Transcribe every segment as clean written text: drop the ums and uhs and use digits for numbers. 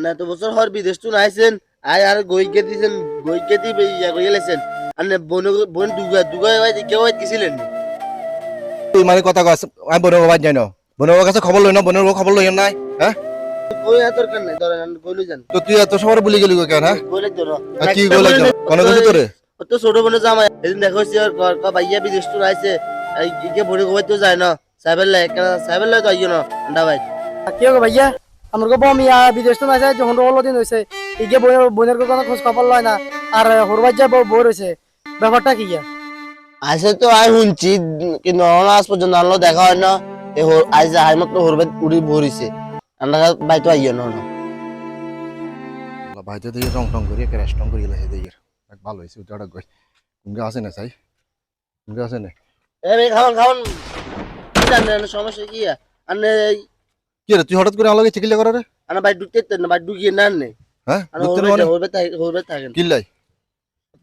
আন্না এত বছর হর বিদেশ তো আইছেন আই আর গইকে দিছেন গইকে দি ইয়া কইয়া লেছেন আন্না বোন দুগা দুগা ভাই কেউ দিছিলেন তুই মানে কথা কস আমি বোনের বাবা যাই না বোনের কাছে খবর লই না বোনের খবর লই নাই হ্যাঁ কই এত দরকার নাই ধরেন কইলো যান তো তুই এত সবার বলি গেলি কেন হ্যাঁ কইলে ধরো কি গলা কোন কাছে তোরে তো ছোট বোনের জামাই এদিন দেখো হইছে আর ঘর কা ভাইয়া বিদেশ তো আইছে এই কে বড় গোবাই তো যায় না সাইবেল লাই তো আইও না আন্ডা ভাই কি হবে ভাইয়া আমার গো বমিয়া বিদেশ তো আছে যখন রোল দিন হইছে ইগে বোনের কোনো খোঁজ খবর লয় না আর হরবাজ যা বউ রইছে ব্যাপারটা কি ইয়া আইসে তো আই শুনছি কিন্তু আজ পর্যন্ত আনলো দেখা হয় না এ আইসে আই মাত্র হরবাই উড়ি ভরিছে আন্ডা ভাই তো আইও না ভাই তো দিয়ে রং টং করি একটা রেস্টং করি গেছে দিয়ে ভালো হইছে ওটা কই তুমি আছে না চাই তুমি আছে না এ ভাই খাওন কি জানেন সমস্যা কি আনে কি রে তুই হঠাৎ করে আলাদা চিকিৎসা করে রে আনা ভাই ঢুকতে না ভাই ঢুকিয়ে না নে হ্যাঁ আনা হরবাই থাকেন কিল্লাই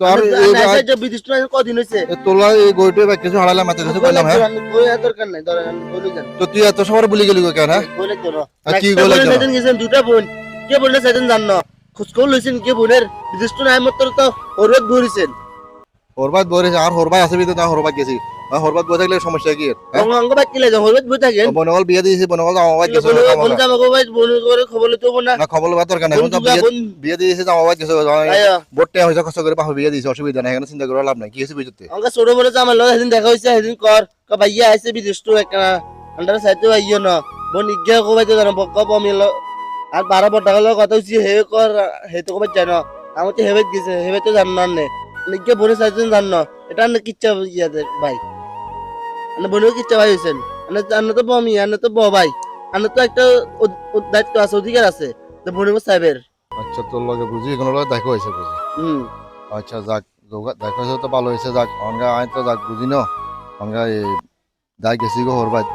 তো আর আইসে যে বিদেশ তো কদিন হইছে তোলা এই গইটো বা কিছু হারালা মাথা কিছু কইলাম হ্যাঁ কই এত দরকার নাই ধরেন কইলো যান তো তুই এত সবার বলি গেলি কেন হ্যাঁ কইলে ধরো কি কইলে সেদিন গেছেন দুটা বোন কে বললে সেদিন জান না খোঁজখবর লইছেন কে বোনের বিদেশ তো নাই মাত্র তো হরবাই ভরিছেন হরবাদ বরে আর হরবাই আছে বিতে তা হরবাদ গেছি হরবাদ বই থাকলে সমস্যা কি অঙ্গ ভাই কি লাগে হরবাই বই থাকেন বনগল বিয়ে দিয়েছি বনগল আমার গেছে বোন জামা গো ভাই বোন করে খবর লইতে হবে না না খবর লবার দরকার নাই তো বিয়ে দিয়েছি আমার গেছে বটে হইছে কষ্ট করে পাহো বিয়ে দিয়েছি অসুবিধা নাই এখানে চিন্তা করে লাভ নাই কি হইছে বুঝতে অঙ্গ ছোট বড় জামা লয় সেদিন দেখা হইছে সেদিন কর ক ভাইয়া আইছে বিদেশ তো একটা আন্ডার সাইতে আইও না বোন ইজ্ঞা কো ভাই তো জানা বক্কা পমিল আর 12 বড় টাকা কথা হইছে হে কর হে তো কো ভাই জানো আমার তো হেবে গেছে হেবে তো জান না নে ইজ্ঞা বোনের সাইতে জান না এটা না কিচ্ছা ইয়া ভাই আনে বোনের কিচ্ছা ভাই হইছেন আনে তো বমি আনে তো ভাই আনে তো একটা দায়িত্ব আছে অধিকার আছে তো বোনের সাহেবের আচ্ছা তোর লগে বুঝি কোন লগে দেখা হইছে বুঝি আচ্ছা যাক দেখা হইছে তো ভালো হইছে যাক অনগা আই তো যাক বুঝি না অনগা যাই গেছি গো হরবাদ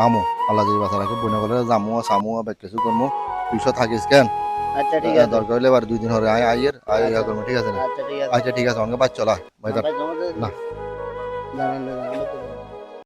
আমো আল্লাহ যদি বাসা রাখে বনে বলে জামু সামু বা কিছু করমু তুইও থাকিস কেন আচ্ছা ঠিক আছে দরকার হলে এবার 2 দিন হরে আইয়ের ইয়া করমু ঠিক আছে না আচ্ছা ঠিক আছে আচ্ছা ঠিক আছে অনগা বাদ চলা ভাই না না জানান